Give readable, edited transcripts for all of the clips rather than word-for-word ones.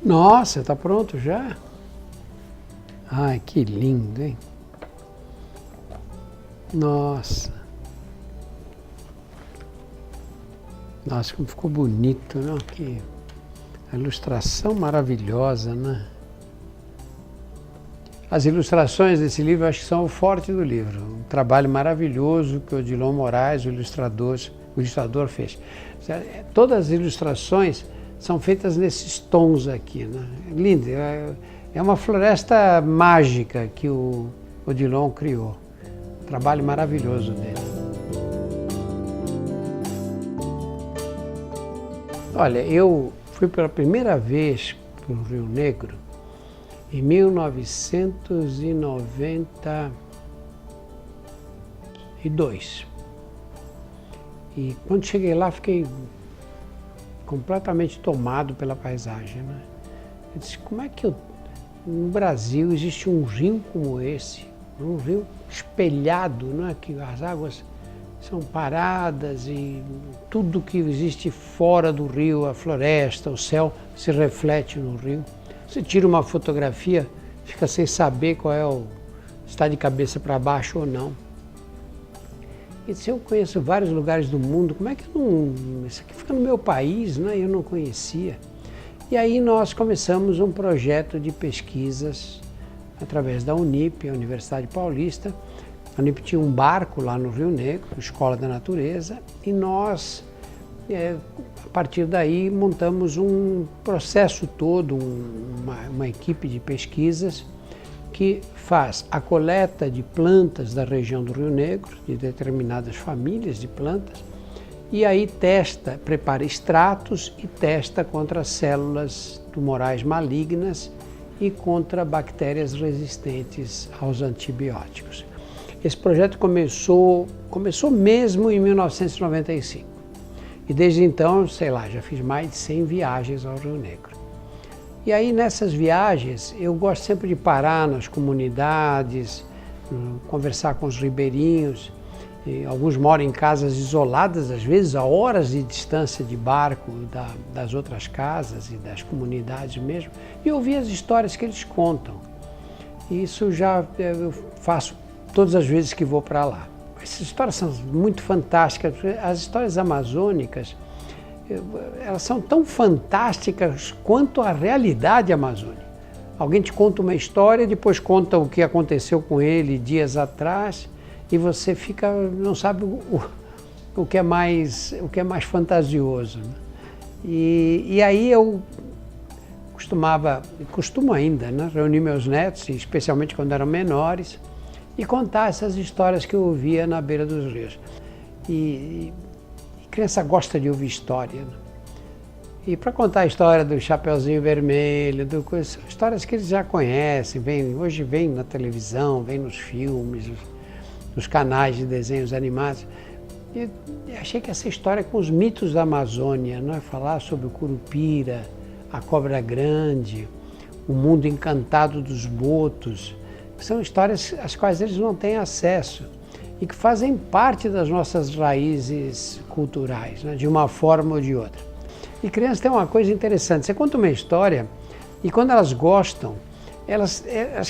Nossa, tá pronto já? Ai, que lindo, hein? Nossa. Nossa, como ficou bonito, né? Que ilustração maravilhosa, né? As ilustrações desse livro acho que são o forte do livro. Um trabalho maravilhoso que o Odilon Moraes, o ilustrador fez. Todas as ilustrações são feitas nesses tons aqui, né? Lindo. É uma floresta mágica que o Odilon criou. Trabalho maravilhoso dele. Olha, eu fui pela primeira vez para o Rio Negro em 1992. E quando cheguei lá, fiquei completamente tomado pela paisagem, né? Eu disse, como é que no Brasil existe um rio como esse? Um rio espelhado, né? Que as águas são paradas e tudo que existe fora do rio, a floresta, o céu, se reflete no rio. Você tira uma fotografia, fica sem saber qual é se está de cabeça para baixo ou não. E se eu conheço vários lugares do mundo, como é que isso aqui fica no meu país, né? Eu não conhecia. E aí nós começamos um projeto de pesquisas através da Unip, a Universidade Paulista. A Unip tinha um barco lá no Rio Negro, Escola da Natureza, e nós, a partir daí, montamos um processo todo, uma equipe de pesquisas que faz a coleta de plantas da região do Rio Negro, de determinadas famílias de plantas, e aí prepara extratos e testa contra células tumorais malignas e contra bactérias resistentes aos antibióticos. Esse projeto começou mesmo em 1995. E desde então, sei lá, já fiz mais de 100 viagens ao Rio Negro. E aí nessas viagens eu gosto sempre de parar nas comunidades, conversar com os ribeirinhos. E alguns moram em casas isoladas, às vezes a horas de distância de barco das outras casas e das comunidades mesmo, e ouvir as histórias que eles contam. E isso eu faço todas as vezes que vou para lá. Essas histórias são muito fantásticas. As histórias amazônicas, elas são tão fantásticas quanto a realidade amazônica. Alguém te conta uma história, depois conta o que aconteceu com ele dias atrás, e você não sabe o que é mais fantasioso, né? E aí eu costumo ainda, né, reunir meus netos, especialmente quando eram menores, e contar essas histórias que eu ouvia na beira dos rios. E criança gosta de ouvir história, né? E para contar a história do Chapeuzinho Vermelho, histórias que eles já conhecem, hoje vem na televisão, vem nos filmes, nos canais de desenhos animados. E achei que essa história com os mitos da Amazônia, não é? Falar sobre o Curupira, a Cobra Grande, o mundo encantado dos botos, são histórias às quais eles não têm acesso e que fazem parte das nossas raízes culturais, né? De uma forma ou de outra. E crianças têm uma coisa interessante, você conta uma história e quando elas gostam, elas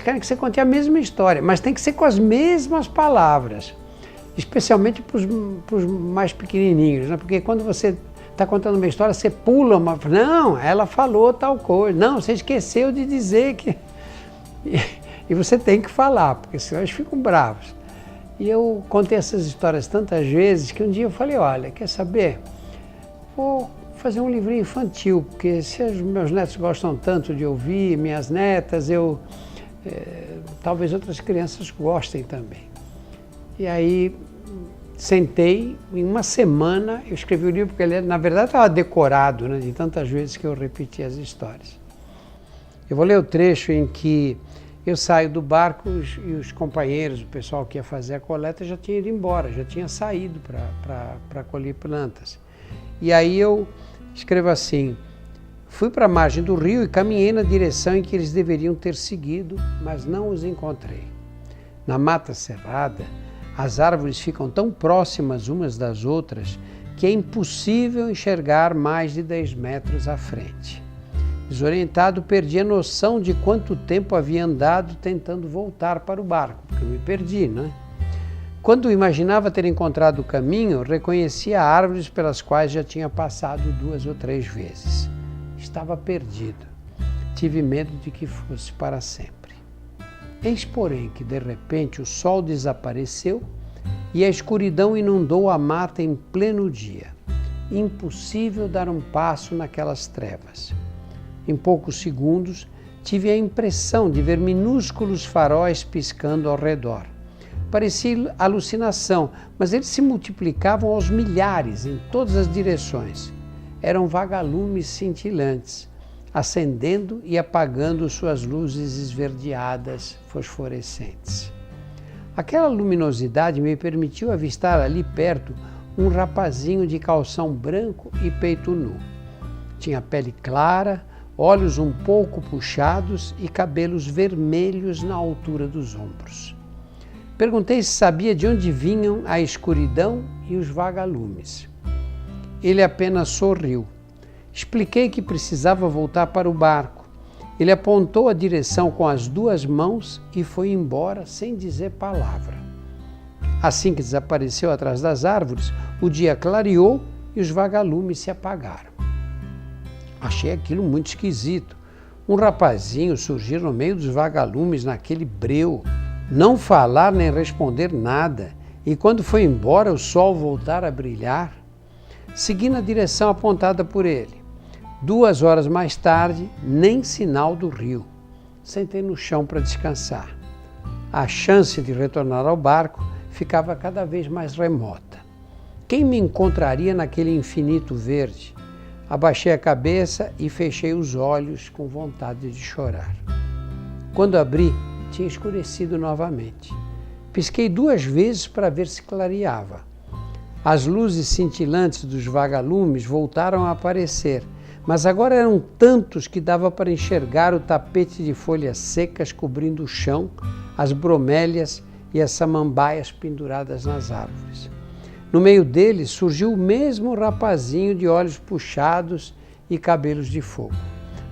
querem que você conte a mesma história, mas tem que ser com as mesmas palavras, especialmente para os mais pequenininhos, né? Porque quando você está contando uma história, você pula não, ela falou tal coisa, não, você esqueceu de dizer que... E você tem que falar, porque senão eles ficam bravos. E eu contei essas histórias tantas vezes que um dia eu falei, olha, quer saber? Vou fazer um livrinho infantil, porque se os meus netos gostam tanto de ouvir, minhas netas, talvez outras crianças gostem também. E aí sentei, em uma semana eu escrevi o livro, porque ele, na verdade, estava decorado, né, de tantas vezes que eu repeti as histórias. Eu vou ler o trecho em que eu saio do barco e os companheiros, o pessoal que ia fazer a coleta já tinha ido embora, já tinha saído para colher plantas. E aí eu escrevo assim, fui para a margem do rio e caminhei na direção em que eles deveriam ter seguido, mas não os encontrei. Na mata cerrada, as árvores ficam tão próximas umas das outras que é impossível enxergar mais de 10 metros à frente. Desorientado, perdi a noção de quanto tempo havia andado tentando voltar para o barco, porque eu me perdi, né? Quando imaginava ter encontrado o caminho, reconhecia árvores pelas quais já tinha passado 2 ou 3 vezes. Estava perdido. Tive medo de que fosse para sempre. Eis, porém, que de repente o sol desapareceu e a escuridão inundou a mata em pleno dia. Impossível dar um passo naquelas trevas. Em poucos segundos, tive a impressão de ver minúsculos faróis piscando ao redor. Parecia alucinação, mas eles se multiplicavam aos milhares em todas as direções. Eram vagalumes cintilantes, acendendo e apagando suas luzes esverdeadas, fosforescentes. Aquela luminosidade me permitiu avistar ali perto um rapazinho de calção branco e peito nu. Tinha pele clara, olhos um pouco puxados e cabelos vermelhos na altura dos ombros. Perguntei se sabia de onde vinham a escuridão e os vagalumes. Ele apenas sorriu. Expliquei que precisava voltar para o barco. Ele apontou a direção com as 2 mãos e foi embora sem dizer palavra. Assim que desapareceu atrás das árvores, o dia clareou e os vagalumes se apagaram. Achei aquilo muito esquisito. Um rapazinho surgir no meio dos vagalumes naquele breu, não falar nem responder nada, e quando foi embora o sol voltar a brilhar. Segui na direção apontada por ele. 2 horas mais tarde, nem sinal do rio. Sentei no chão para descansar. A chance de retornar ao barco ficava cada vez mais remota. Quem me encontraria naquele infinito verde? Abaixei a cabeça e fechei os olhos com vontade de chorar. Quando abri, tinha escurecido novamente. Pisquei 2 vezes para ver se clareava. As luzes cintilantes dos vagalumes voltaram a aparecer, mas agora eram tantos que dava para enxergar o tapete de folhas secas cobrindo o chão, as bromélias e as samambaias penduradas nas árvores. No meio deles surgiu o mesmo rapazinho de olhos puxados e cabelos de fogo.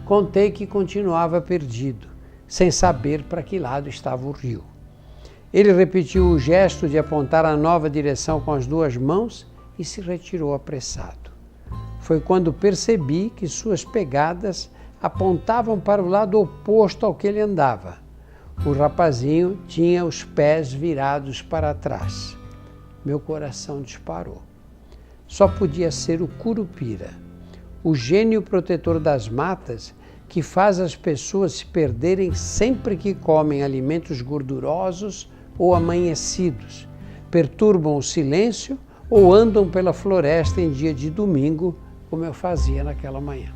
Contei que continuava perdido, sem saber para que lado estava o rio. Ele repetiu o gesto de apontar a nova direção com as 2 mãos e se retirou apressado. Foi quando percebi que suas pegadas apontavam para o lado oposto ao que ele andava. O rapazinho tinha os pés virados para trás. Meu coração disparou. Só podia ser o Curupira, o gênio protetor das matas que faz as pessoas se perderem sempre que comem alimentos gordurosos ou amanhecidos, perturbam o silêncio ou andam pela floresta em dia de domingo, como eu fazia naquela manhã.